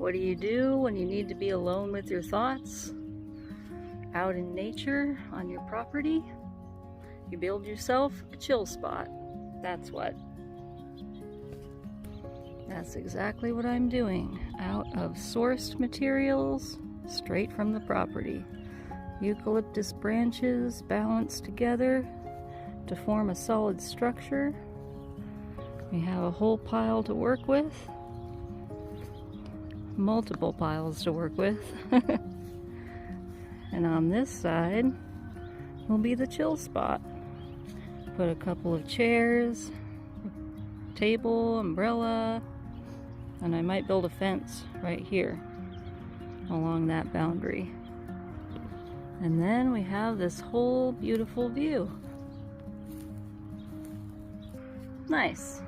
What do you do when you need to be alone with your thoughts? Out in nature, on your property? You build yourself a chill spot. That's what. That's exactly what I'm doing. Out of sourced materials, straight from the property. Eucalyptus branches balanced together to form a solid structure. We have a whole pile to work with. Multiple piles to work with. And on this side will be the chill spot. Put a couple of chairs, table, umbrella, and I might build a fence right here along that boundary. And then we have this whole beautiful view. Nice.